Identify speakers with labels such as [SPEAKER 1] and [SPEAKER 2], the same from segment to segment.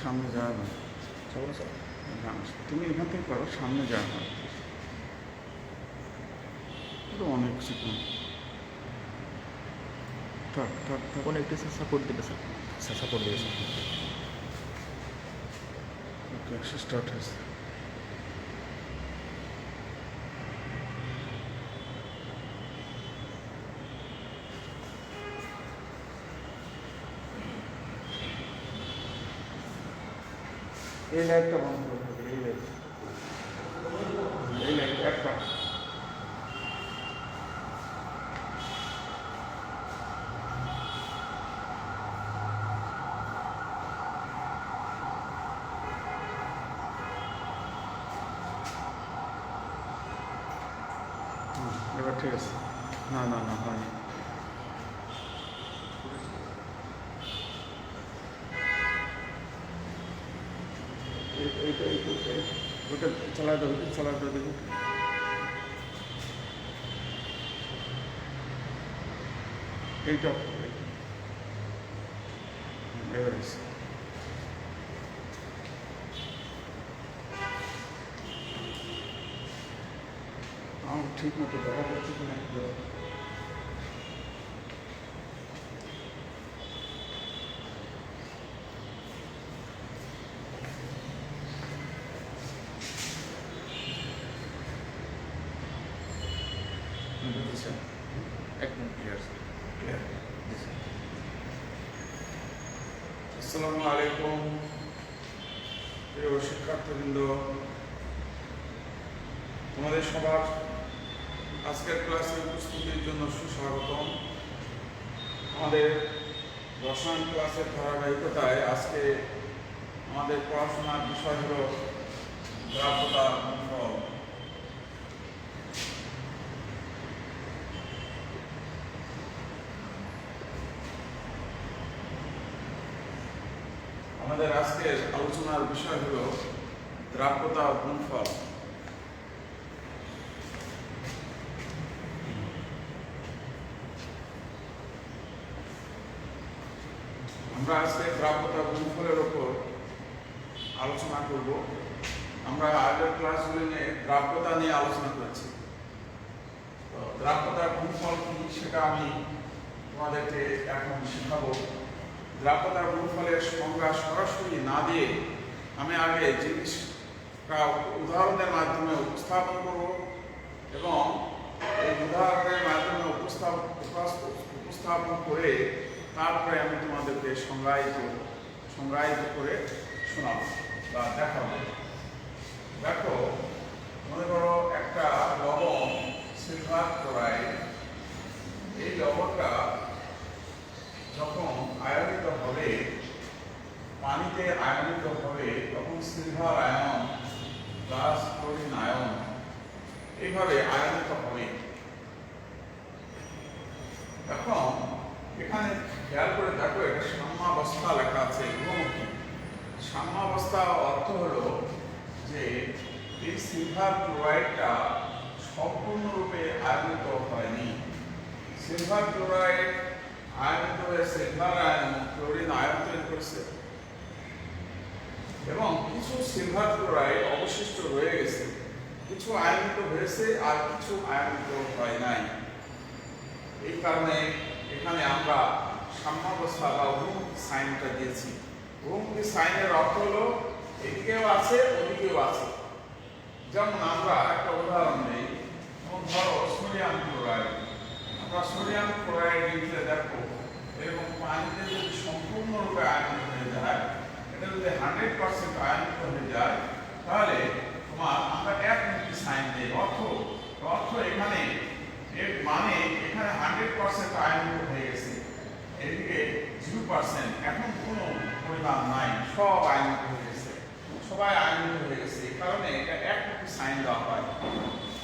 [SPEAKER 1] সামনে যাওয়া না, তুমি এখান থেকে করো, সামনে যাওয়া না, অনেক চিকন। থাক থাক থাক,
[SPEAKER 2] কোন একটু সাপোর্ট দেবে স্যার? স্যার সাপোর্ট দেবে স্যার।
[SPEAKER 1] ওকে, স্টার্ট হয়েছে। এই লাইটটা বন্ধ করে দেবে, এই লাইট একটা। এবার ঠিক আছে। না না না, হয়নি। ওটা চালা দেবে, চালা দেবে। এইটা এবার এসে আমার ঠিক মতো দেখা যাচ্ছে কিনা।
[SPEAKER 2] একদম ক্লিয়ার স্যার।
[SPEAKER 1] আসসালামু আলাইকুম প্রিয় শিক্ষার্থীবৃন্দ, তোমাদের সবার আজকের ক্লাসে উপস্থিতির জন্য সুস্বাগতম। আমাদের রসায়ন ক্লাসের ধারাবাহিকতায় আজকে আমাদের পড়াশোনার বিষয় হল দ্রাব্যতার গুণফল। আমাদের আজকের আলোচনার বিষয় হল দ্রাব্যতা ও গুণফল। আমরা আজকে দ্রাব্যতা গুণফলের উপর আলোচনা করব। আমরা আগের ক্লাসগুলো নিয়ে দ্রাব্যতা নিয়ে আলোচনা করেছি। তো দ্রাব্যতার গুণফল কি সেটা আমি তোমাদেরকে এখন শেখাবো। দ্রাব্যতার গুণফলের সংজ্ঞা সরাসরি না দিয়ে আমি আগে জিনিসটা উদাহরণের মাধ্যমে উপস্থাপন করব এবং এই উদাহরণের মাধ্যমে উপস্থাপন করে তারপরে আমি তোমাদেরকে সংজ্ঞায়িত করে শোনাবো বা দেখাবো। দেখো, মনে করো একটা লবণ সিলভার ক্লোরাইড। এই লবণটা যখন আয়নিত হবে, পানিতে আয়নিত হবে, তখন silver ion plus chlorine ion এইভাবে আয়নিত হবে। এখন এখানে খেয়াল করে দেখো, এটা সাম্যাবস্থা লেখা আছে, বহুমুখী। সাম্যাবস্থা অর্থ হলো যে এই সিলভার ক্লোরাইডটা সম্পূর্ণরূপে আয়নিত হয়নি। সিলভার ক্লোরাইড আয়নিত হয়ে সিলভার আয়ন ক্লোরিন আয়ন তৈরি করেছে এবং কিছু সিলভার ক্লোরাইড অবশিষ্ট রয়ে গেছে। কিছু আয়নিত হয়েছে আর কিছু আয়নিত হয় নাই। এই কারণে এখানে আমরা সাম্যাবস্থা বা বহুমুখী সাইনটা দিয়েছি। বহুমুখী সাইনের অর্থ হলো এদিকেও আছে ওদিকেও আছে। যেমন আমরা একটা উদাহরণ নেই, ধরো সোডিয়াম ক্লোরাইড। আমরা সোডিয়াম ক্লোরাইড লিখলে দেখো, এরকম পানিতে যদি সম্পূর্ণরূপে আয়নিত হয়ে যায়, এটা যদি 100% আয়নিত হয়ে যায়, তাহলে আমরা একমুখী সাইন দিই। অর্থ এখানে এর মানে এখানে 100% আয়নিত হয়ে গেছে, এদিকে 0%, এখন কোনো পরিমাণ নাই, সব আয়নিত হয়ে গেছে, সবাই আয়নিত হয়ে গেছে। এই কারণে এটা একমুখী সাইন দেওয়া হয়।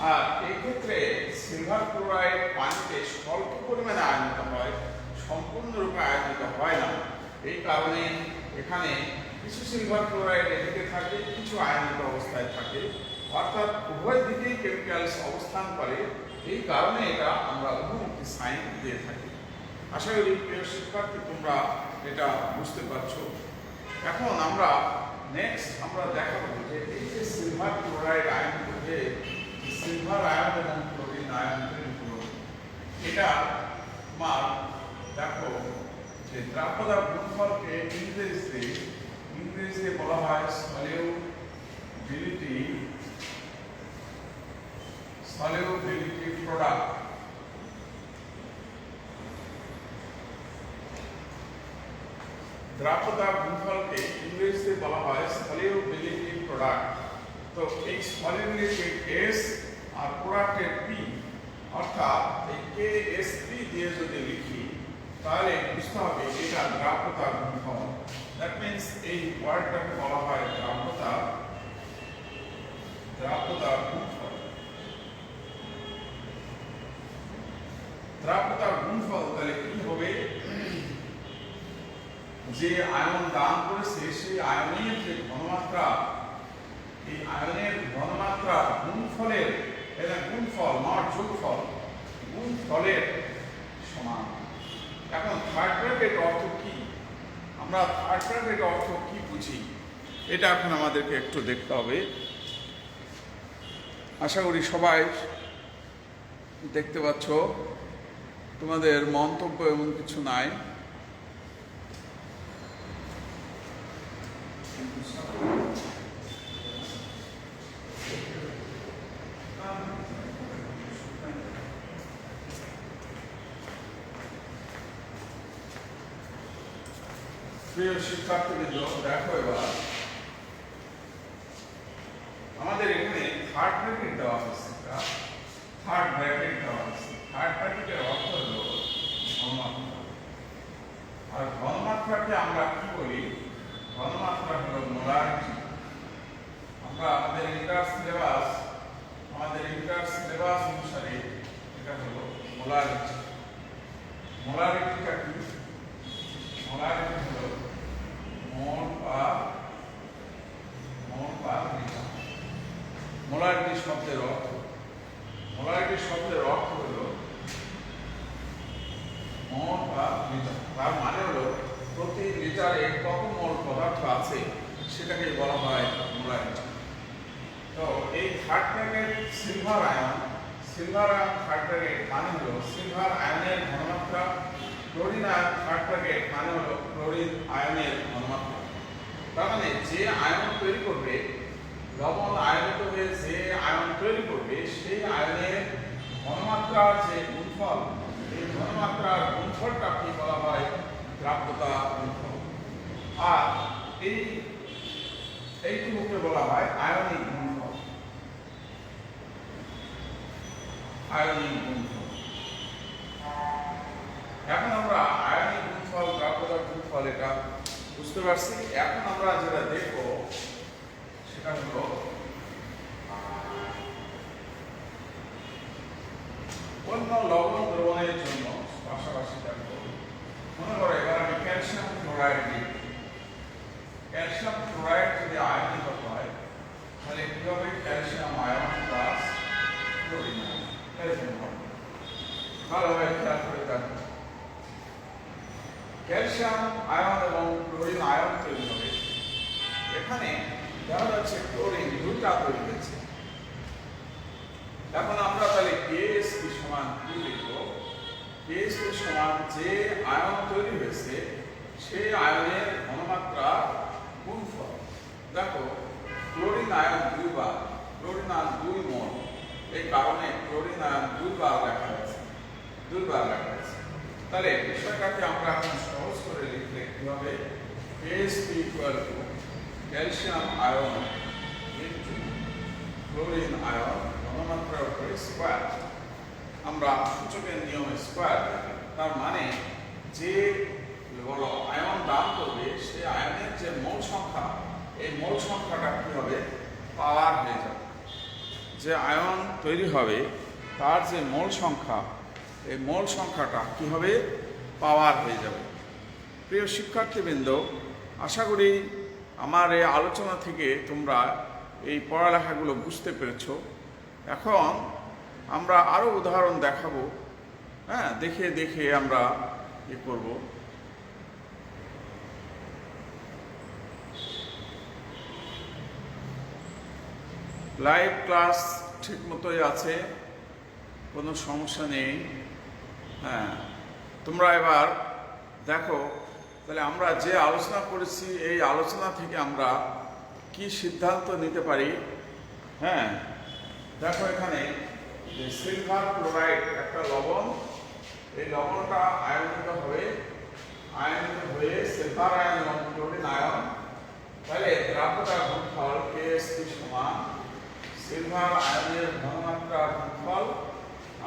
[SPEAKER 1] আর এই ক্ষেত্রে সিলভার ক্লোরাইড পানিতে স্বল্প পরিমাণে আয়নিত হয়, সম্পূর্ণরূপে আয়নিত হয় না। এই কারণে এখানে কিছু সিলভার ক্লোরাইড এদিকে থাকে, কিছু আয়নিত অবস্থায় থাকে, অর্থাৎ উভয় দিকেই কেমিক্যালস অবস্থান করে। এই কারণে এটা আমরা বহুমুখী সাইন দিয়ে থাকি। আশা করি প্রিয় শিক্ষার্থী তোমরা এটা বুঝতে পারছো। এখন আমরা নেক্সট আমরা দেখাবো যে এই যে সিলভার ক্লোরাইড আয়ন যে সিলভার আয়ন এবং ক্লোরিন আয়ন তৈরি হলো, এটা তোমার দেখো যে দ্রাবকতার গুণফলকে ইংরেজিতে বলা হয় সলিউবিলিটি প্রোডাক্ট। দ্রাবকতার গুণফলকে ইংরেজিতে বলা হয় সলিউবিলিটি প্রোডাক্ট। তো এই সলিউবিলিটি এস আর প্রোডাক্টের পি, অর্থাৎ এই কে এস পি দিয়ে যদি লিখি তাহলে বুঝতে হবে এটা দ্রাবকতার গুণফল। দ্যাট মিন্স এই ওয়ার্ডটাকে বলা হয় দ্রাবকতার গুণফল। দ্রাবকতার গুণফল তাহলে কি হবে, যে আয়ন দান করেছে সেই আয়নের যে ঘনমাত্রা, এই আয়নের ঘনমাত্রা গুণফলের, এটা গুণফল নট যোগফল, গুণফলের সমান। এখন থার্ড ব্র্যাকেট অর্থ কি, আমরা থার্ড ব্র্যাকেট অর্থ কি বুঝি এটা এখন আমাদেরকে একটু দেখতে হবে। আশা করি সবাই দেখতে পাচ্ছ, তোমাদের মন্তব্য এমন কিছু নাই। প্রিয় শিক্ষার্থীবৃন্দ, দেখো এবার আমাদের এখানে থার্ড ব্র্যাকেট দেওয়া হয়েছে, থার্ড ব্র্যাকেট দেওয়া হয়েছে। থার্ড ব্র্যাকেটের অর্থ হলো ঘনমাত্রা, আর ঘনমাত্রাকে আমরা কি বলি, ঘনমাত্রা হলো মোলারিটি। আমরা আমাদের ইন্টার সিলেবাস অনুসারে এটা হলো মোলারিটি। মোলারিটিটা কি, মোলারিটি হলো মোল পার লিটার। মোলারিটি শব্দের অর্থ হলো মোল পার লিটার। তার মানে হলো প্রতি লিটারে কত মোল পদার্থ আছে সেটাকে বলা হয় মোলারিটি। তো এই third bracket silver ion third bracket মানে হলো সিলভার আয়নের ঘনমাত্রা, ক্লোরিন আয়ন থার্ড ব্র্যাকেট মানে হলো ক্লোরিন আয়নের ঘনমাত্রা। তার মানে যে আয়ন তৈরি করবে, লবণ আয়নিত হয়ে যে আয়ন তৈরি করবে সেই আয়নের ঘনমাত্রার যে গুণফল, এই ঘনমাত্রার গুণফলটাকে বলা হয় দ্রাবকতা গুণফল। আর এইটুকুকে বলা হয় আয়নিক গুণফল। এখন আমরা আয়নিক গুণফল, দ্রাবকতার গুণফল এটা বুঝতে পারছি। এখন আমরা যেটা দেখবো সেটা হলো অন্য লবণ দ্রবণের জন্য পাশাপাশি দেখবো। মনে করো এবার আমি ক্যালসিয়াম ক্লোরাইড দিই। ক্যালসিয়াম ক্লোরাইড যদি আয়নিত হয় তাহলে কি হবে, calcium ion plus chlorine ion এরকম হবে। ভালোভাবে খেয়াল করে দেখো, ক্যালসিয়াম আয়ন এবং ক্লোরিন আয়ন তৈরি হবে। এখানে দেখা যাচ্ছে ক্লোরিন দুইটা তৈরি হয়েছে। এখন আমরা তাহলে KSP সমান কি লিখব, KSP সমান যে আয়ন তৈরি হয়েছে সেই আয়নের ঘনমাত্রা গুণফল। দেখো ক্লোরিন আয়ন 2 বার, ক্লোরিন আয়ন 2 মোল, এই কারণে ক্লোরিন আয়ন 2 বার লেখা হয়েছে। তাহলে বিষয়টাকে আমরা এখন সহজ করে লিখলে কি হবে, KSP equal to calcium ion into chlorine ion ঘনমাত্রার উপরে স্কয়ার। আমরা সূচকের নিয়মে স্কয়ার লিখি। তার মানে যে আয়ন দান করবে সেই আয়নের যে মোল সংখ্যা, এই মোল সংখ্যাটা কি হবে, পাওয়ার হয়ে যাবে। যে আয়ন তৈরি হবে তার যে মোল সংখ্যা, এই মোল সংখ্যাটা কি হবে, পাওয়ার হয়ে যাবে। প্রিয় শিক্ষার্থীবৃন্দ, আশা করি আমার এই আলোচনা থেকে তোমরা এই পড়ালেখাগুলো বুঝতে পেরেছো। এখন আমরা আরও উদাহরণ দেখাবো, দেখে আমরা করব। লাইভ ক্লাস ঠিক মতোই আছে, কোনো সমস্যা নেই। হ্যাঁ, তোমরা এবার দেখো তাহলে আমরা যে আলোচনা করেছি এই আলোচনা থেকে আমরা কি সিদ্ধান্ত নিতে পারি। হ্যাঁ, দেখো এখানে যে সিলভার ক্লোরাইড একটা লবণ, এই লবণটা আয়নিত হয়ে সিলভার আয়ন এবং ক্লোরিন আয়ন, তাহলে দ্রাব্যতার গুণফল KSP সমান সিলভার আয়নের ঘনমাত্রা গুণফল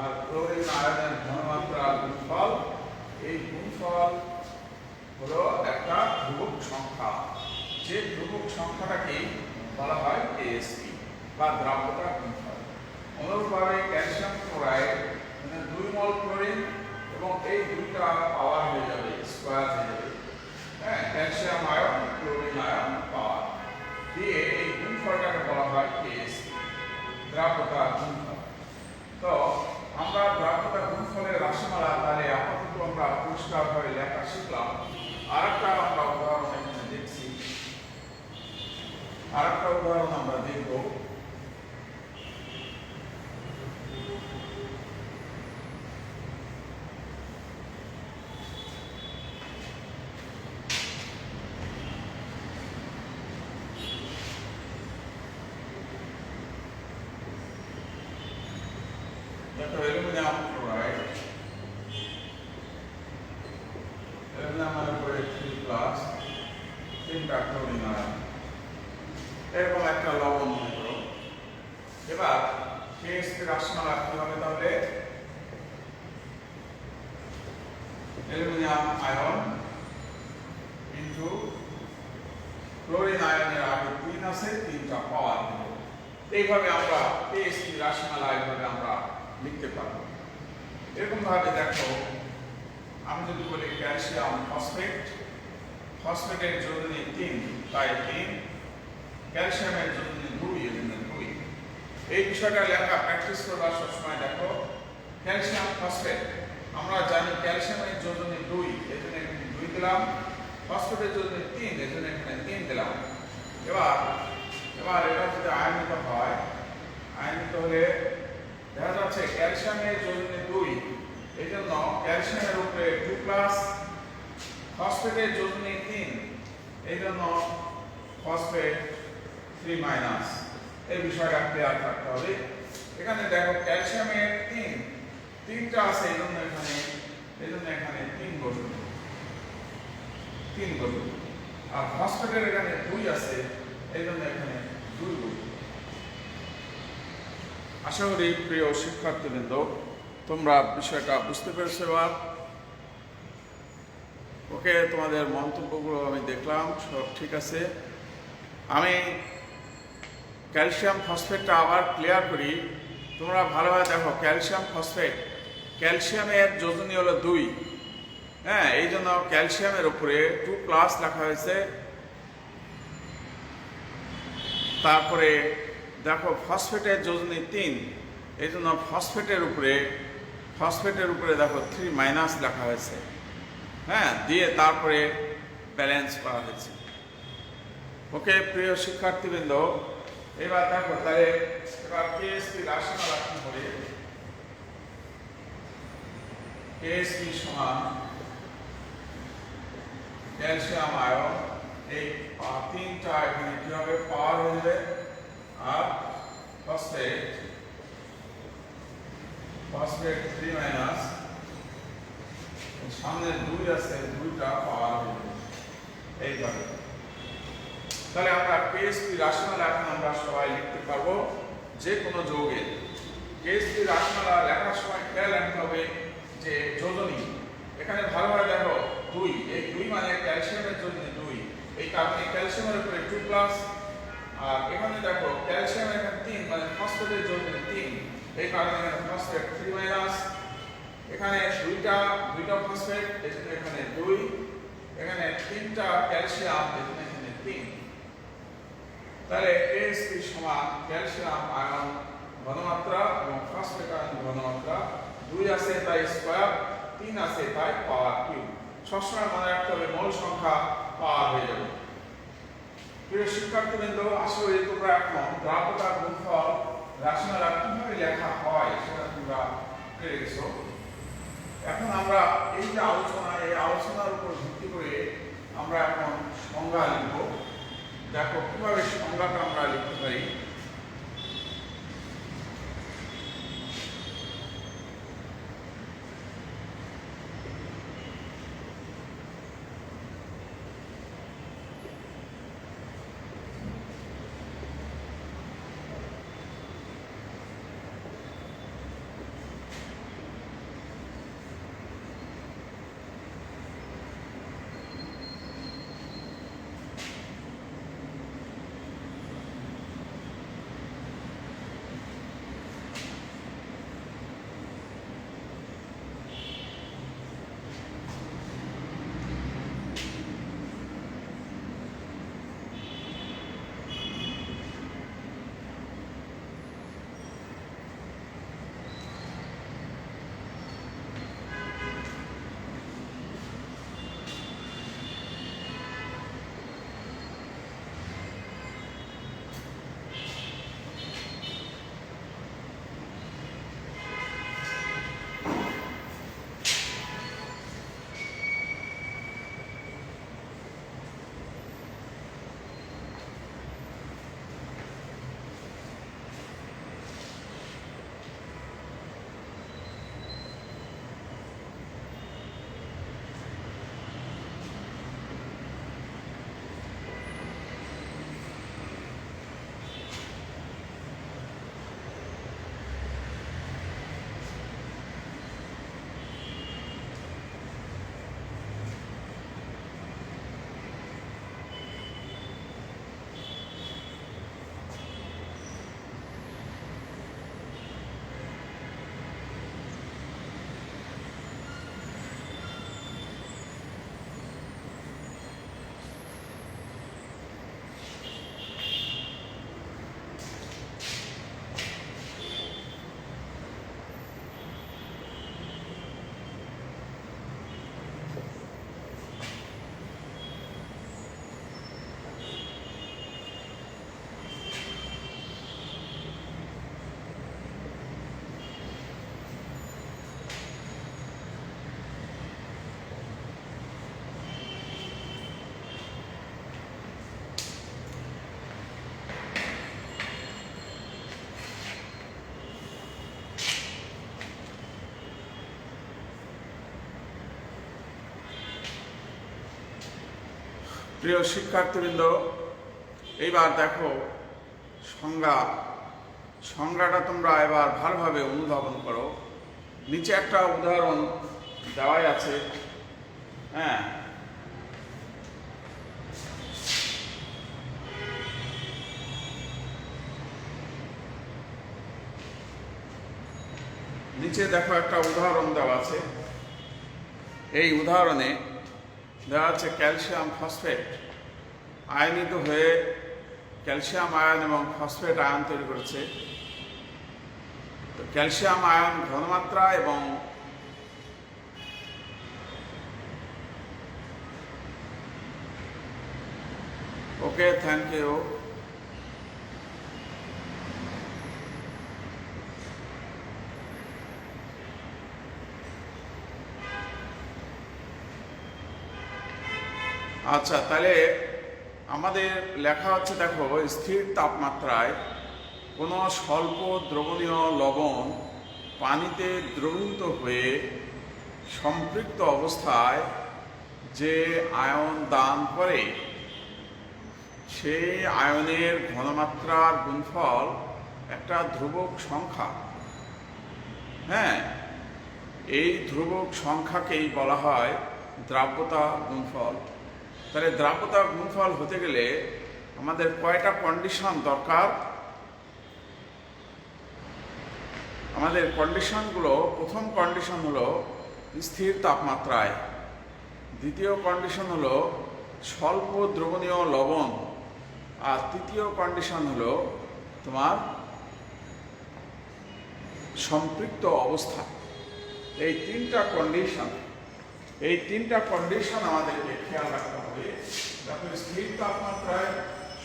[SPEAKER 1] আর ক্লোরিন আয়নের ঘনমাত্রা গুণফল। এই গুণফল হলো একটা ধ্রুবক সংখ্যা, যে ধ্রুবক সংখ্যাটাকে বলা হয় KSP বা দ্রাব্যতার গুণফল। অনুরূপভাবে ক্যালসিয়াম ক্লোরাইড মানে 2 মোল ক্লোরিন এবং এই দুইটা পাওয়ার হয়ে যাবে স্কয়ার হয়ে যাবে। হ্যাঁ, ক্যালসিয়াম আয়ন ক্লোরিন আয়ন পাওয়ার দিয়ে এই গুণফলটাকে বলা হয় KSP, দ্রাব্যতা গুণফল। তো আমরা দ্রাব্যতা গুণফলের রাশিমালা তাহলে আপাতত আমরা পরিষ্কারভাবে লেখা শিখলাম। আরেকটা আমরা উদাহরণ এখানে দেখছি, আরেকটা উদাহরণ আমরা দেখব। অ্যালুমিনিয়াম ক্লোরাইড, অ্যালুমিনিয়ামের উপরে 3+ 3টা ক্লোরিন আয়ন, এরকম একটা লবণ মনে করো। এবার KSP রাশিমালা কি হবে তাহলে? অ্যালুমিনিয়াম আয়ন ইনটু ক্লোরিন আয়নের আগে 3 আছে, 3টা পাওয়ার দেব। এইভাবে আমরা KSP রাশিমালা এইভাবে আমরা লিখতে পারবো। এরকম ভাবে দেখো, আমি যদি বলি ক্যালসিয়াম ফসফেট, ফসফেটের যোজনী 3 তাই 3, ক্যালসিয়ামের যোজনী 2 এজন্য 2। এই বিষয়টা লেখা প্র্যাকটিস করবা সবসময়। দেখো ক্যালসিয়াম ফসফেট, আমরা জানি ক্যালসিয়ামের যোজনী 2 এজন্য এখানে 2 দিলাম, ফসফেটের যোজনী 3 এজন্য এখানে 3 দিলাম। এবার এটা যদি আয়নিত হয়, আয়নিত হলে দেখা যাচ্ছে ক্যালসিয়ামের যোজনী 2, এই জন্য ক্যালসিয়ামের উপরে 2+, ফসফেটের যোজনী 3, এই জন্য ফসফেট 3-। এই বিষয়টা ক্লিয়ার থাকতে হবে। এখানে দেখো ক্যালসিয়ামের 3টা আছে, এই জন্য এখানে 3 বসবে, 3 বসবে। আর ফসফেটের এখানে 2 আছে, এই জন্য এখানে 2 বসবে। আশা করি প্রিয় শিক্ষার্থীবৃন্দ তোমরা বিষয়টা বুঝতে পেরেছো। এবার ওকে, তোমাদের মন্তব্যগুলো আমি দেখলাম, সব ঠিক আছে। আমি ক্যালসিয়াম ফসফেটটা আবার ক্লিয়ার করি, তোমরা ভালোভাবে দেখো। ক্যালসিয়াম ফসফেট, ক্যালসিয়ামের যোজনী হলো 2, হ্যাঁ, এই জন্য ক্যালসিয়ামের উপরে 2+ লেখা হয়েছে। তারপরে দেখো ফসফেটের যোজনী 3, এই জন্য ফসফেটের উপরে দেখো 3- লেখা হয়েছে। হ্যাঁ, দিয়ে তারপরে ব্যালেন্স করা হয়েছে। ওকে প্রিয় শিক্ষার্থীবৃন্দ, এবার দেখো তাহলে এবার KSP রাশিমালা কি হবে? KSP সমান ক্যালসিয়াম আয়ন, এই 3টা এখানে কি হবে? পাওয়ার হয়ে যাবে। আর ফসফেট 3-, সামনে 2 আছে, 2টা পাওয়ার হয়ে যাবে। এইভাবে তাহলে আমরা KSP রাশিমালা এখন আমরা সবাই লিখতে পারবো যে কোনো যৌগের। KSP রাশিমালা লেখার সময় খেয়াল রাখতে হবে যে যোজনী, এখানে ভালোভাবে দেখো 2, এই 2 মানে ক্যালসিয়ামের যোজনী 2, এই কারণে ক্যালসিয়ামের উপরে 2+, আর এখানে দেখো ক্যালসিয়ামের এখানে 3 মানে ফসফেটের যোজনী 3, এই কারণে এখানে ফসফেট 3-। এখানে 2টা ফসফেট, এজন্য এখানে 2, এখানে 3টা ক্যালসিয়াম, এজন্য এখানে 3। তাহলে KSP সমান ক্যালসিয়াম আয়ন ঘনমাত্রা এবং ফসফেট আয়ন ঘনমাত্রা 2 আছে তাই স্কয়ার, 3 আছে তাই পাওয়ার কিউব। সবসময় মনে রাখতে হবে মোল সংখ্যা পাওয়ার হয়ে যাবে। প্রিয় শিক্ষার্থীবৃন্দ, আশা করি তোমরা এখন দ্রাবকতার গুণফল রাশিমালা কিভাবে লেখা হয় সেটা তোমরা পেরে গেছো। এখন আমরা এই যে আলোচনার উপর ভিত্তি করে আমরা এখন সংজ্ঞা লিখব। দেখো কিভাবে সংজ্ঞাটা আমরা লিখতে পারি। প্রিয় শিক্ষার্থীবৃন্দ, এইবার দেখো সংজ্ঞাটা তোমরা এবার ভালোভাবে অনুধাবন করো। নিচে একটা উদাহরণ দেওয়াই আছে। হ্যাঁ, নিচে দেখো একটা উদাহরণ দেওয়া আছে। এই উদাহরণে দেওয়া আছে ক্যালসিয়াম ফসফেট আয়নিত হয়ে ক্যালসিয়াম আয়ন এবং ফসফেট আয়ন তৈরি করেছে। তো ক্যালসিয়াম আয়ন ঘনমাত্রা এবং ওকে, থ্যাংক ইউ। আচ্ছা, তাহলে আমাদের লেখা হচ্ছে, দেখো স্থির তাপমাত্রায় কোনো স্বল্প দ্রবণীয় লবণ পানিতে দ্রবীভূত হয়ে সম্পৃক্ত অবস্থায় যে আয়ন দান করে সেই আয়নের ঘনমাত্রার গুণফল একটা ধ্রুবক সংখ্যা। হ্যাঁ, এই ধ্রুবক সংখ্যাকেই বলা হয় দ্রাব্যতা গুণফল। তাহলে দ্রাব্যতা গুণফল হতে গেলে আমাদের কয়টা কন্ডিশন দরকার? আমাদের কন্ডিশনগুলো, প্রথম কন্ডিশন হলো স্থির তাপমাত্রায়, দ্বিতীয় কন্ডিশন হলো স্বল্প দ্রবণীয় লবণ, আর তৃতীয় কন্ডিশন হলো তোমার সম্পৃক্ত অবস্থা। এই তিনটা কন্ডিশন আমাদেরকে খেয়াল রাখতে হবে। দেখো স্থির তাপমাত্রায়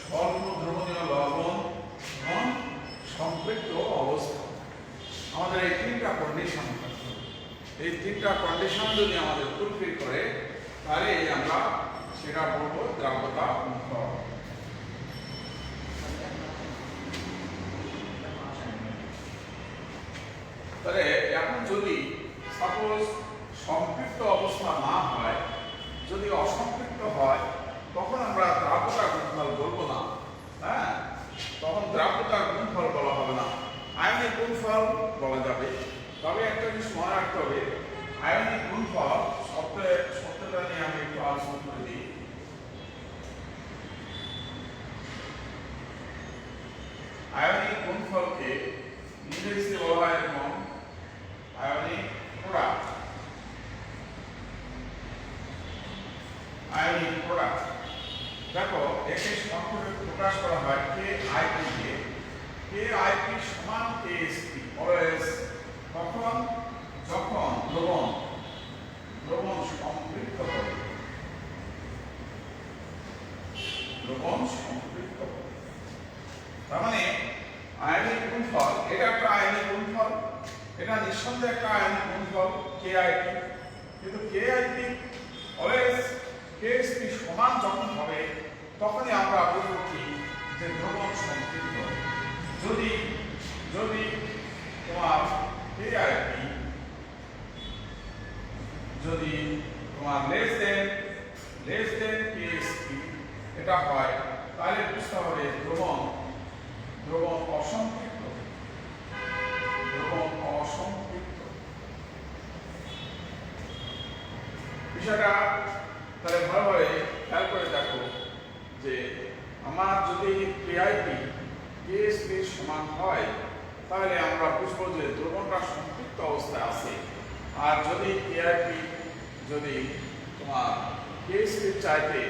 [SPEAKER 1] স্বল্প দ্রবণীয় লবণ এবং সম্পৃক্ত অবস্থা। আমাদের এই তিনটা কন্ডিশন থাকতে হবে। এই তিনটা কন্ডিশন যদি আমাদের ফুলফিল করে তাহলে আমরা সেটা বলবো দ্রাব্যতা গুণফল। তাহলে এখন যদি সাপোজ সম্পৃক্ত অবস্থা না হয়, যদি অসম্পৃক্ত হয়, তখন আমরা দ্রাব্যতা গুণফল বলবো না। হ্যাঁ, তখন দ্রাব্যতা গুণফল বলা হবে না, আয়নিক গুণফল বলা যাবে। তবে একটা জিনিস মনে রাখতে হবে, আয়নিক গুণফল শব্দটা নিয়ে আমি একটু আলোচনা করে দিই। আয়নিক গুণফলকে ইংরেজিতে বলা হয় এরকম আয়নিক প্রোডাক্ট। আয়নিক প্রোডাক্ট দেখো, একে সংক্ষেপে প্রকাশ করা হয় কে আইপি দিয়ে। কে আইপি সমান কে এসপি অলওয়েজ তখন যখন দ্রবণ সম্পৃক্ত হবে। দ্রবণ সম্পৃক্ত হবে তার মানে আয়নিক গুণফল, এটা একটা আয়নিক গুণফল, এটা নিঃসন্দেহে একটা আয়নিক গুণফল কে আইপি। কিন্তু কে আইপি অলওয়েজ কে এসপি সমান যখন হবে তখনই আমরা বলবো কি যে দ্রবণ সম্পৃক্ত। যদি তোমার কে আইপি যদি তোমার লেস দেন কে এসপি এটা হয়, তাহলে বুঝতে হবে দ্রবণ অসম্পৃক্ত। বিষয়টা তাহলে ভালোভাবে খেয়াল করে দেখো যে আমার যদি কেআইপি কেএসপি সমান হয় তাহলে আমরা বুঝবো যে দ্রবণটা সম্পৃক্ত অবস্থায় আছে। আর যদি কেআইপি যদি তোমার কেএসপি চাইতে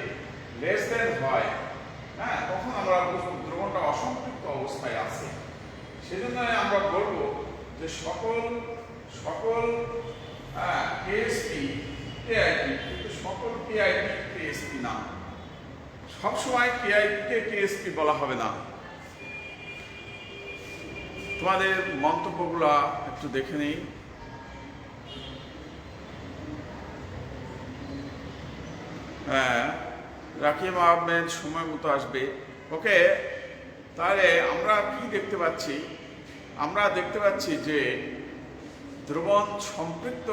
[SPEAKER 1] লেস দেন হয়, হ্যাঁ, তখন আমরা বুঝবো দ্রবণটা অসম্পৃক্ত অবস্থায় আছে। সেজন্য আমরা বলবো যে সকল কেএসপি কেআইপি, কিন্তু সকল কেআইপি কেএসপি না, সবসময় কেআইপি কে কেএসপি বলা হবে না। তোমাদের মন্তব্যগুলো একটু দেখে নিই। হ্যাঁ, রাকিম আহমেদ সময় মতো আসবে। ওকে, তাহলে আমরা কি দেখতে পাচ্ছি? আমরা দেখতে পাচ্ছি যে দ্রবণ সম্পৃক্ত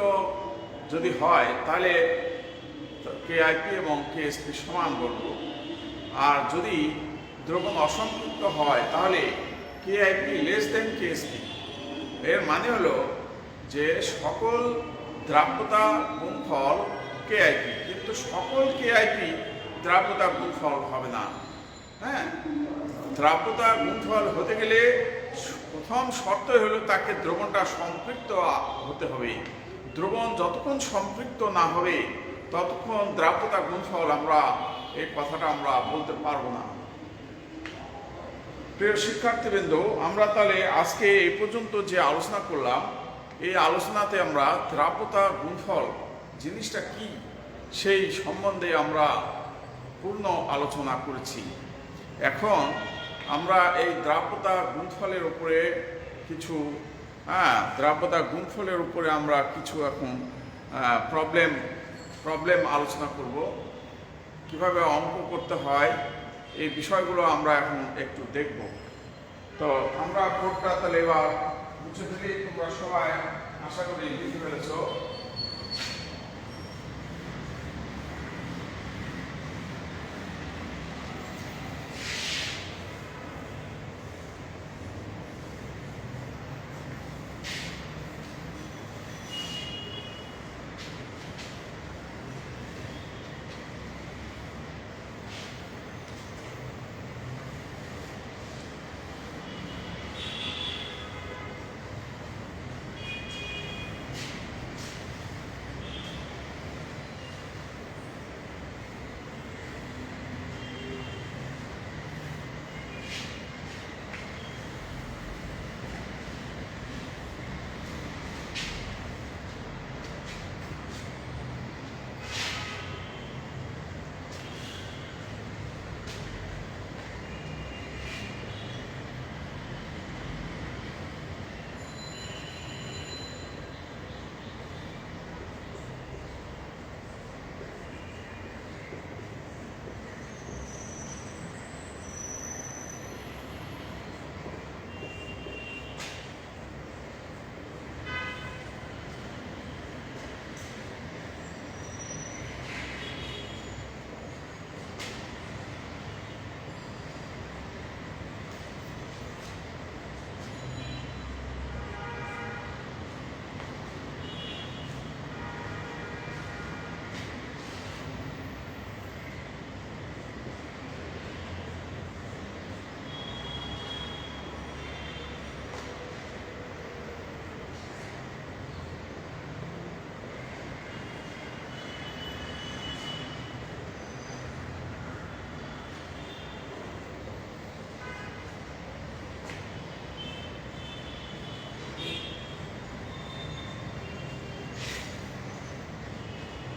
[SPEAKER 1] যদি হয় তাহলে কেআইপি এবং কেএসপি সমান বলবো। আর যদি দ্রবণ অসম্পৃক্ত হয় তাহলে কেআইপি লেস দেন কেএসপি। এর মানে হলো যে সকল দ্রাব্যতা গুণফল কেআইপি, কিন্তু সকল কেআইপি দ্রাব্যতা গুণফল হবে না। হ্যাঁ, দ্রাব্যতা গুণফল হতে গেলে প্রথম শর্তই হলো তাকে দ্রবণটা সম্পৃক্ত হতে হবে। দ্রবণ যতক্ষণ সম্পৃক্ত না হবে ততক্ষণ দ্রাব্যতা গুণফল আমরা এই কথাটা আমরা বলতে পারবো না। প্রিয় শিক্ষার্থীবৃন্দ, আমরা তাহলে আজকে এই পর্যন্ত যে আলোচনা করলাম, এই আলোচনাতে আমরা দ্রাব্যতা গুণফল জিনিসটা কি সেই সম্বন্ধে আমরা পূর্ণ আলোচনা করেছি। এখন আমরা এই দ্রাব্যতা গুণফলের উপরে কিছু দ্রাব্যতা গুণফলের উপরে আমরা কিছু এখন প্রবলেম আলোচনা করব। কিভাবে অঙ্ক করতে হয় এই বিষয়গুলো আমরা এখন একটু দেখব। তো আমরা বোর্ডটা তাহলে এবার মুছে দিলে তোমরা সবাই আশা করি লিখে ফেলেছো।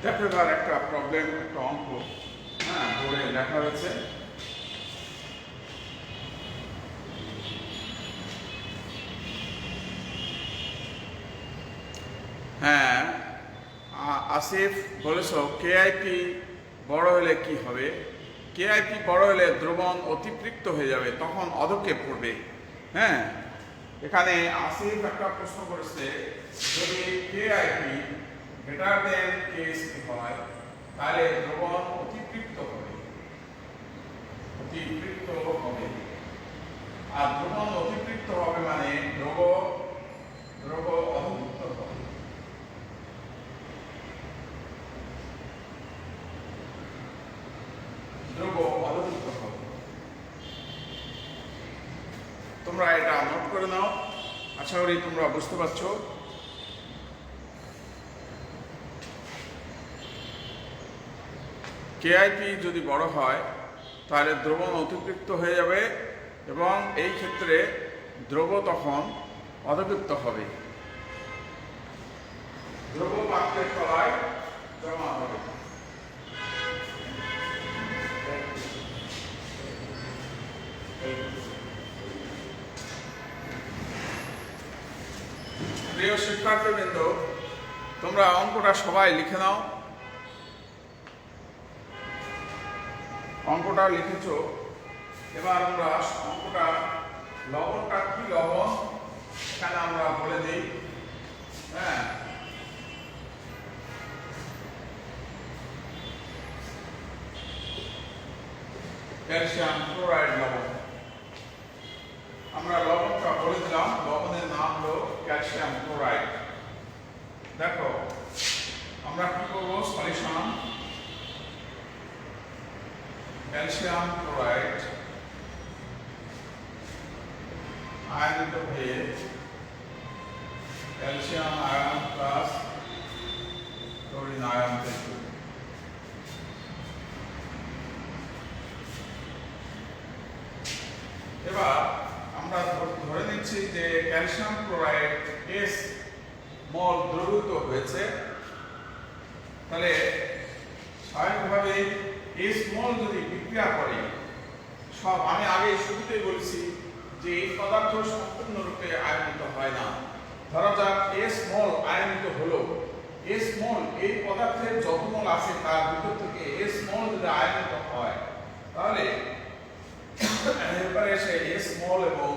[SPEAKER 1] দেখো এবার একটা প্রবলেম, একটা অঙ্ক, হ্যাঁ, বোর্ডে লেখা হয়েছে। হ্যাঁ, আসিফ বলেছ কেআইপি বড় হলে কি হবে? কেআইপি বড় হলে দ্রবণ অতিপৃক্ত হয়ে যাবে, তখন অধক্ষেপ পড়বে। হ্যাঁ, এখানে আসিফ একটা প্রশ্ন করেছে, যদি কেআইপি গ্রেটার দেন কেএসপি হয় তাহলে দ্রবণ অতিপৃক্ত হবে, অতিপৃক্ত হবে। আর দ্রবণ অতিপৃক্ত হবে মানে দ্রব অধভুক্ত হবে। দ্রব অধভুক্ত হবে। তোমরা এটা নোট করে নাও, আশা করি তোমরা বুঝতে পারছো। কেআইপি যদি বড় হয় তাহলে দ্রবণ অতিপৃক্ত হয়ে যাবে এবং এই ক্ষেত্রে দ্রব তখন অধপৃক্ত হবে, দ্রব পাত্রের তলায় জমা হবে। প্রিয় শিক্ষার্থীবৃন্দ, তোমরা অঙ্কটা সবাই লিখে নাও। অঙ্কটা লিখেছ, এবার আমরা অঙ্কটা লবণটা কি লবণ এখানে আমরা বলে দিই। হ্যাঁ, ক্যালসিয়াম ক্লোরাইড লবণ। আমরা লবণটা বলে দিলাম, লবণের নাম হলো ক্যালসিয়াম ক্লোরাইড। দেখো আমরা কি করবো, সলিউশন ক্যালসিয়াম ক্লোরাইড আয়নিত হয়ে calcium ion plus chlorine ion তৈরি। এবার আমরা ধরে নিচ্ছি যে ক্যালসিয়াম ক্লোরাইড S মোল দ্রবীভূত হয়েছে, তাহলে স্বাভাবিকভাবে S মোল যদি বিক্রিয়া করে, সব আমি আগে শুরুতেই বলেছি যে এই পদার্থ সম্পূর্ণরূপে আয়নিত হয় না। ধরা যাক S মোল আয়নিত হলো, S মোল এই পদার্থের যত মোল আছে তার ভিতর থেকে S মোল যদি আয়নিত হয় তাহলে এরপরে এসে S মোল এবং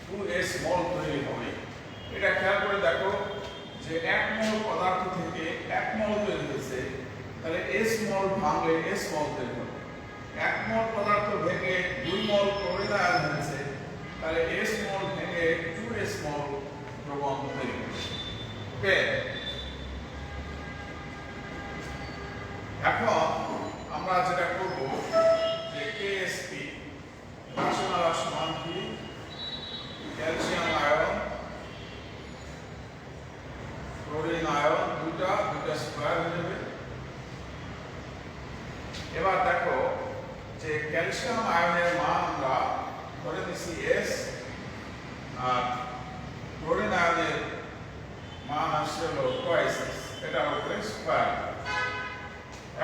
[SPEAKER 1] 2S মোল তৈরি হবে। এটা খেয়াল করে দেখো যে 1 মোল পদার্থ থেকে 1 মোল তৈরি হয়েছে, তাহলে S মোল ভাঙলে S মোল তৈরি হবে। 1 মোল পদার্থ ভেঙে 2 মোল ক্লোরিন আয়ন হয়েছে, তাহলে S মোল ভেঙে 2S মোল দ্রবণ তৈরি হবে। ওকে, এখন আমরা যেটা করব যে KSP রাসায়নিক সমান কি, ক্যালসিয়াম আয়ন ক্লোরিন আয়ন দুটা স্কয়ার হয়ে যাবে। এবার দেখো যে ক্যালসিয়াম আয়নের মান আমরা ধরে নিচ্ছি S, আর ক্লোরিন আয়নের মান আসছে হলো টুয়াইস S, এটা উপরে স্কয়ার।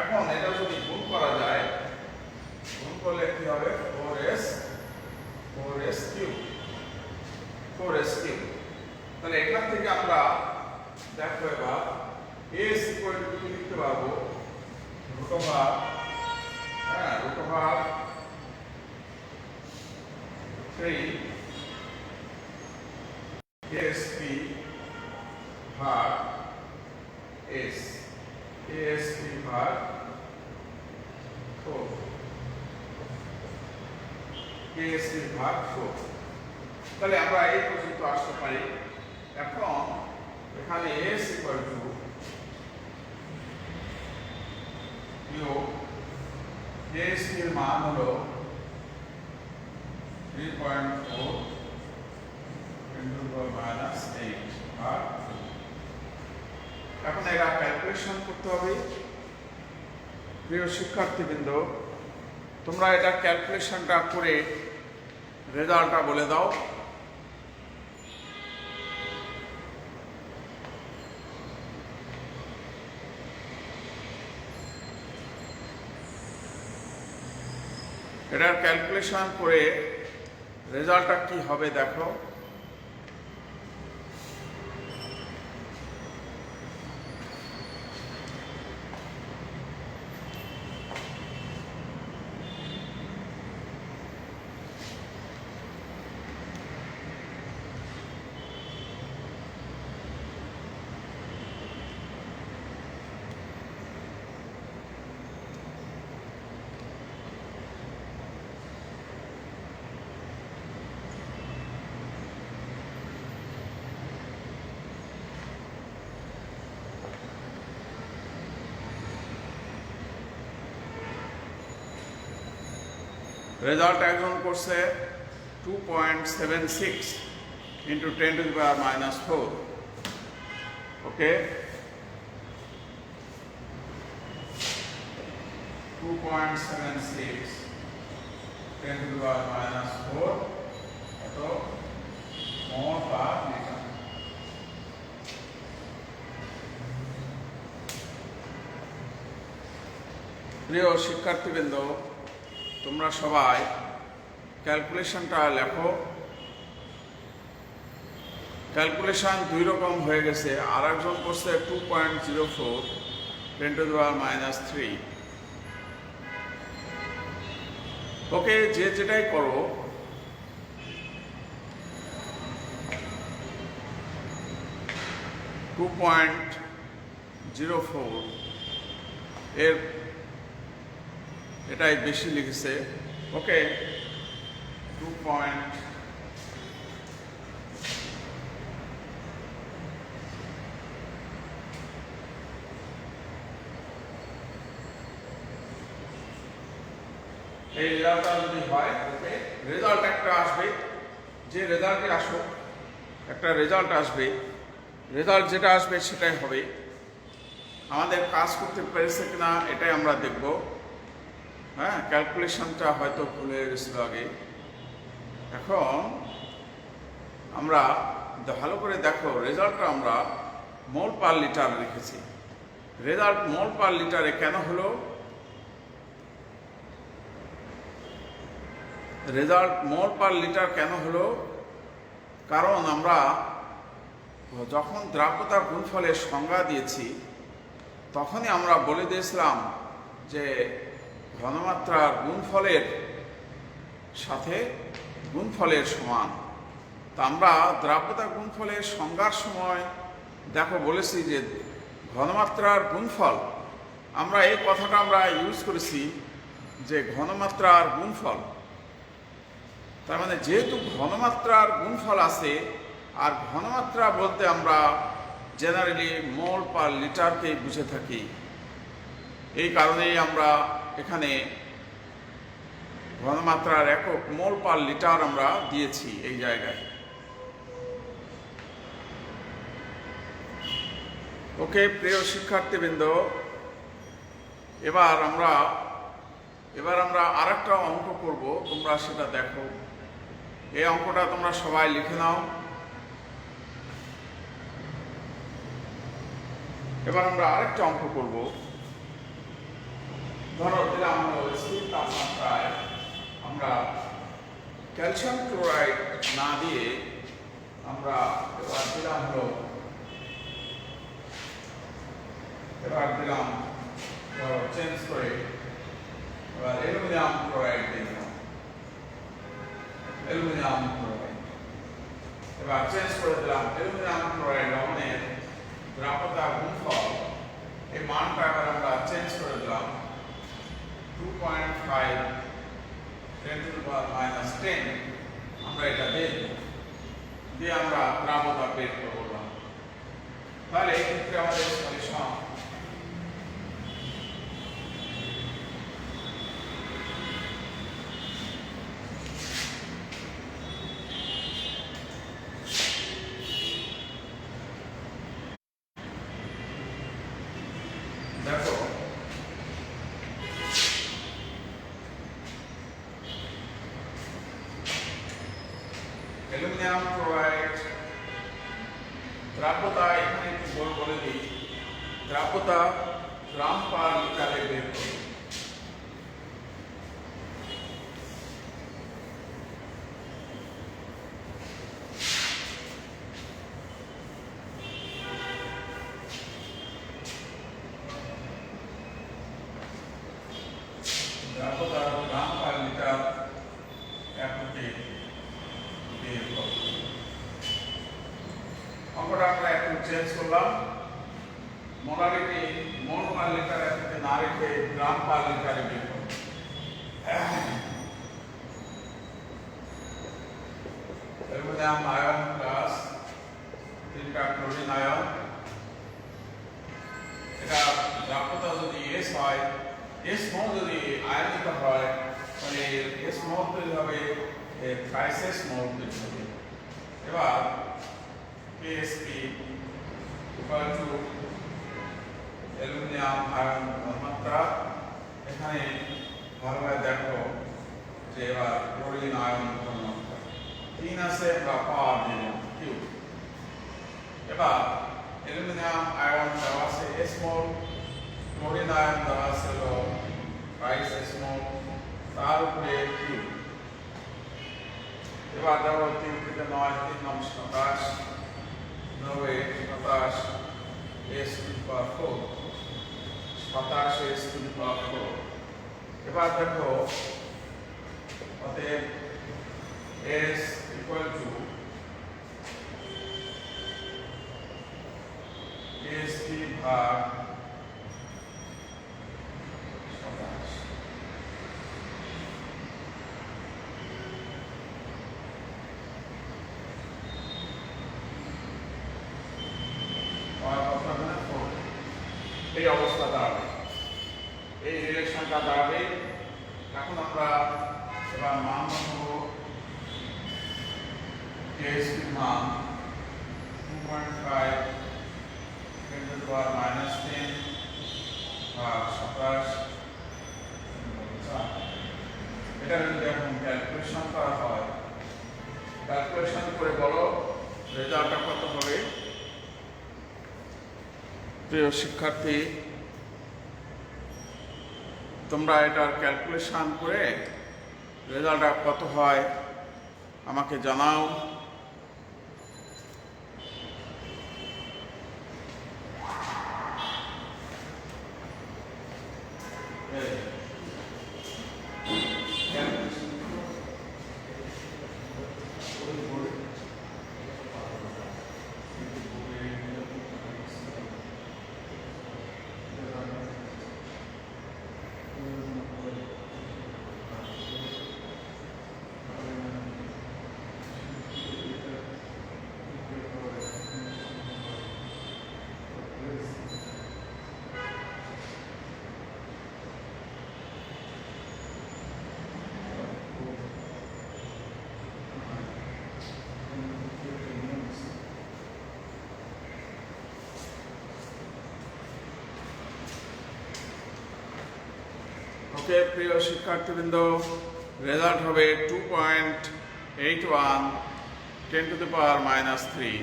[SPEAKER 1] এখন এটা যদি গুণ করা যায়, গুণ করলে কি হবে, 4S কিউব। তাহলে এখান থেকে আমরা দেখো এবার S ইকুয়াল টু কি লিখতে পারবো, রুট ওভার 3 KSP ভাগ S, KSP ভাগ 4, KSP ভাগ 4। তাহলে আমরা এই পর্যন্ত আসতে পারি। এখন এখানে S ইকুয়াল টু বিয়োগ KSP এর মান হলো 3.4 into the minus 8 ভাগ 2। এখন এটা ক্যালকুলেশন করতে হবে। প্রিয় শিক্ষার্থীবৃন্দ, তোমরা এটা ক্যালকুলেশনটা করে রেজাল্টটা বলে দাও। এটার ক্যালকুলেশন করে রেজাল্টটা কি হবে দেখো। রেজাল্ট একজন করছে 2.76 into 10 to the power -4। Okay, 2.76 10 to the power -4 এত মোল পার লিটার। প্রিয় শিক্ষার্থীবৃন্দ, তোমরা সবাই ক্যালকুলেশনটা লেখো। ক্যালকুলেশন দুই রকম হয়ে গেছে, আর একজন করছে 2.04 10 টু দি পাওয়ার -3। ওকে, যে যেটাই করো (2.04) এর এটাই বেশি লিখেছে। ওকে, 2 পয়েন্ট এই রেজাল্টটা যদি হয়, ওকে, রেজাল্ট একটা আসবে। যে রেজাল্টে আসুক, একটা রেজাল্ট আসবে। রেজাল্ট যেটা আসবে সেটাই হবে। আমাদের কাজ করতে পেরেছে কিনা এটাই আমরা দেখব। হ্যাঁ, ক্যালকুলেশনটা হয়তো ভুলে গেছিল আগে। এখন আমরা ভালো করে দেখো, রেজাল্টটা আমরা মোল পার লিটার লিখেছি। রেজাল্ট মোল পার লিটারে কেন হলো? রেজাল্ট মোল পার লিটার কেন হলো? কারণ আমরা যখন দ্রাব্যতার গুণফলের সংজ্ঞা দিয়েছি, তখনই আমরা বলে দিয়েছিলাম যে ঘনমাত্রার গুণফলের সাথে গুণফলের সমান। তা আমরা দ্রাব্যতার গুণফলের সংজ্ঞার সময় দেখো বলেছি যে ঘনমাত্রার গুণফল, আমরা এই কথাটা আমরা ইউজ করেছি যে ঘনমাত্রার গুণফল। তার মানে যেহেতু ঘনমাত্রার গুণফল আছে, আর ঘনমাত্রা বলতে আমরা জেনারেলি মোল পার লিটারকে বুঝে থাকি, এই কারণেই আমরা এখানে ঘনমাত্রার একক মোল পার লিটার আমরা দিয়েছি এই জায়গায়। ওকে, প্রিয় শিক্ষার্থীবৃন্দ, এবার আমরা আরেকটা অঙ্ক করব, তোমরা সেটা দেখো। এই অঙ্কটা তোমরা সবাই লিখে নাও। এবার আমরা আরেকটা অঙ্ক করব। ধরো দিলাম স্থির তাপমাত্রায় আমরা ক্যালসিয়াম ক্লোরাইড না দিয়ে আমরা এবার দিলাম চেঞ্জ করে এবার অ্যালুমিনিয়াম ক্লোরাইড দিয়ে দিলাম। অ্যালুমিনিয়াম ক্লোরাইড এবার চেঞ্জ করে দিলাম অ্যালুমিনিয়াম ক্লোরাইড লবণের দ্রাব্যতা গুণফল। এই মানটা এবার আমরা চেঞ্জ করে দিলাম 2.5 10 to the power -10। আমরা এটা দিয়ে আমরা দ্রাব্যতা বের করলাম। তাহলে এই ক্ষেত্রে আমাদের সলিউশন দেখো, অ্যালুমিনিয়াম ক্লোরাইড দ্রাব্যতা এখানে একটু বলে দিই, দ্রাব্যতা গ্রাম পার লিটারে বের করি। তারপরে আমরা একটু চেঞ্জ করলাম, মোলারিটি মোল পার লিটার থেকে না রেখে গ্রাম পার লিটারে বের করব। অ্যালুমিনিয়াম আয়ন প্লাস 3টা ক্লোরিন আয়ন, এটা দ্রাব্যতা যদি S হয়, S মোল যদি আয়নিত হয় তাহলে S মোল তৈরি হবে থ্রাইসেস মোল তৈরি হবে। এবার KSP equal to aluminium ion ঘনমাত্রা, এখানে ভালোভাবে দেখো যে এবার ক্লোরিন আয়ন ঘনমাত্রা 3 আছে, আমরা পাওয়ার দিলাম কিউ। এবার অ্যালুমিনিয়াম আয়ন দেওয়া আছে S মোল, ক্লোরিন আয়ন দেওয়া আছে হলো 22 S মোল, তার উপরে কিউ। এবার দেখো 3 থেকে 9 3 9 27 9 27 S to the power 4 27 S to the power 4। এবার দেখো অতএব S ইকুয়াল টু KSP ভাগ 27। এই অবস্থা দাঁড়াবে, এই রিলেশনটা দাঁড়াবে। এখন আমরা এবার মান নেব, KSP মান 2.5 10 to the power minus 10 ভাগ 27। এটা যদি এখন ক্যালকুলেশন করা হয়, ক্যালকুলেশন করে বলো রেজাল্টটা কত হবে। প্রিয় শিক্ষার্থী, তোমরা এটার ক্যালকুলেশন করে রেজাল্টটা কত হয় আমাকে জানাও। ওকে প্রিয় শিক্ষার্থীবৃন্দ, রেজাল্ট হবে 2.81 10 to the power minus 3।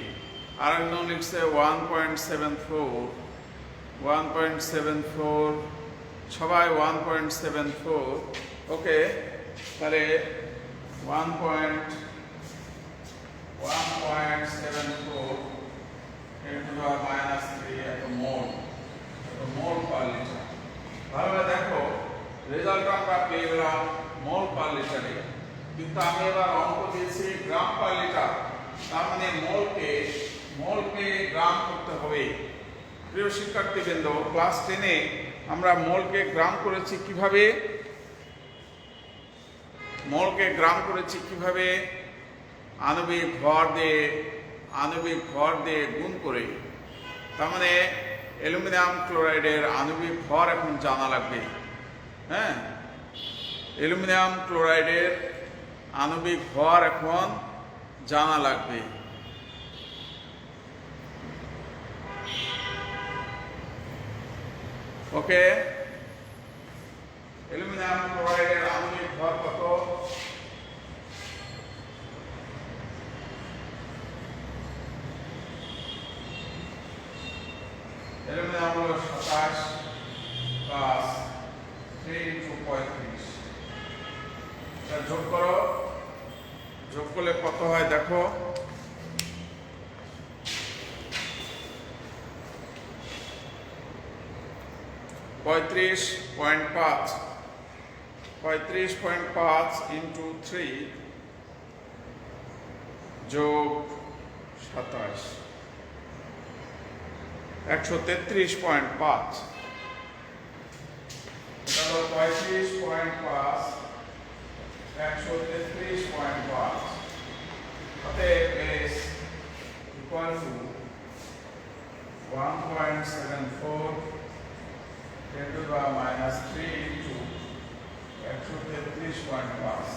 [SPEAKER 1] আর একজন লিখছে 1.74 সবাই 1.74। ওকে, তাহলে 1.74 10 to the power minus 3 এত মোল পার লিটার। ভালোভাবে দেখো রেজাল্টটা আমরা পেয়ে গেলাম মোল পার লিটারে, কিন্তু আমি এবার অঙ্ক দিয়েছি গ্রাম পার লিটার, তার মানে মোলকে গ্রাম করতে হবে। প্রিয় শিক্ষার্থীবৃন্দ, ক্লাস 10-এ আমরা মোলকে গ্রাম করেছি কিভাবে? মোলকে গ্রাম করেছি কিভাবে? আণবিক ভর দিয়ে গুণ করে। তার মানে অ্যালুমিনিয়াম ক্লোরাইডের আণবিক ভর এখন জানা লাগবে। হ্যাঁ, অ্যালুমিনিয়াম ক্লোরাইডের আণবিক ভর এখন জানা লাগবে। ওকে, অ্যালুমিনিয়াম ক্লোরাইডের আণবিক ভর কত? অ্যালুমিনিয়াম হলো 27 প্লাস 3 into 35। এটা যোগ করো, যোগ করলে কত হয় দেখো। 35.5 into 3 যোগ 27 133.5, এটা হলো 35.5, 133.5, অতএব is equal to 1.74 10 to the power minus 3 into 133.5.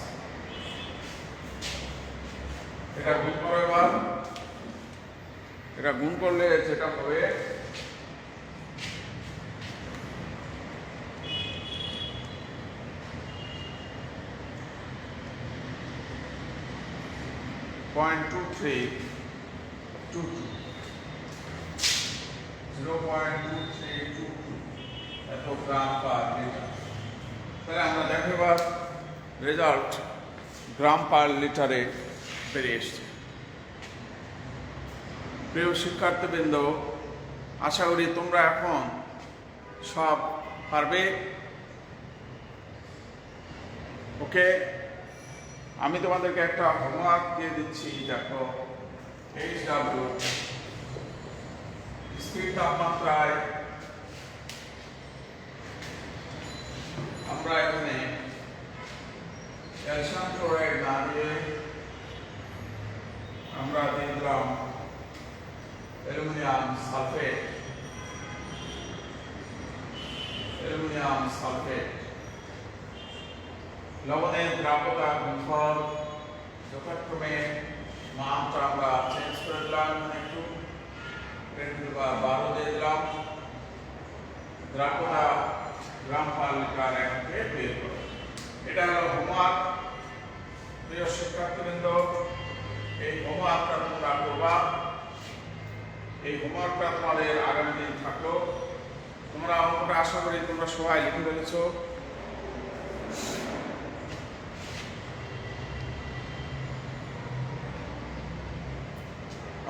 [SPEAKER 1] এটা গুণ করো এবার, এটা গুণ করলে যেটা হবে এত গ্রাম পার লিটার। তাহলে আমরা দেখো এবার রেজাল্ট গ্রাম পার লিটারে বেরিয়ে এসছে। প্রিয় শিক্ষার্থীবৃন্দ, আশা করি তোমরা এখন সব পারবে। ওকে, আমি তোমাদেরকে একটা হোমওয়ার্ক দিয়ে দিচ্ছি। দেখো, HW স্থির তাপমাত্রায় আমরা এখানে ক্যালসিয়াম ক্লোরাইড না দিয়ে আমরা দিয়ে দিলাম অ্যালুমিনিয়াম সালফেট। লবণের দ্রাব্যতা গুণফল যথাক্রমে মানটা আমরা চেঞ্জ করে দিলাম, একটু 10⁻12 দিয়ে দিলাম। দ্রাব্যতা গ্রাম পার লিটার এককে বের করো। এটা হলো হোমওয়ার্ক। প্রিয় শিক্ষার্থীবৃন্দ, এই হোমওয়ার্কটা তোমরা করবা। এই হোমওয়ার্কটা তোমাদের আগামী দিন থাকলো। তোমরা অঙ্কটা আশা করি তোমরা সবাই লিখে ফেলেছ।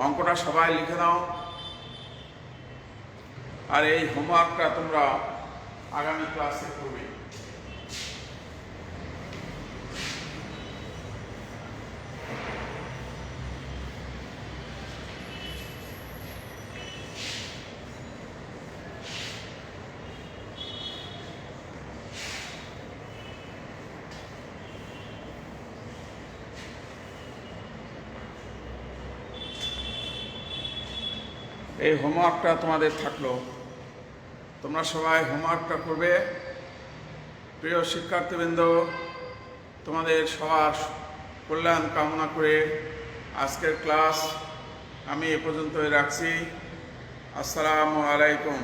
[SPEAKER 1] অঙ্কটা সবাই লিখে নাও। আর এই হোমওয়ার্কটা তোমরা আগামী ক্লাসে করবে। এই হোমওয়ার্কটা তোমাদের থাকলো, তোমরা সবাই হোমওয়ার্কটা করবে। প্রিয় শিক্ষার্থীবৃন্দ, তোমাদের সবার কল্যাণ কামনা করে আজকের ক্লাস আমি এ পর্যন্তই রাখছি। আসসালামু আলাইকুম।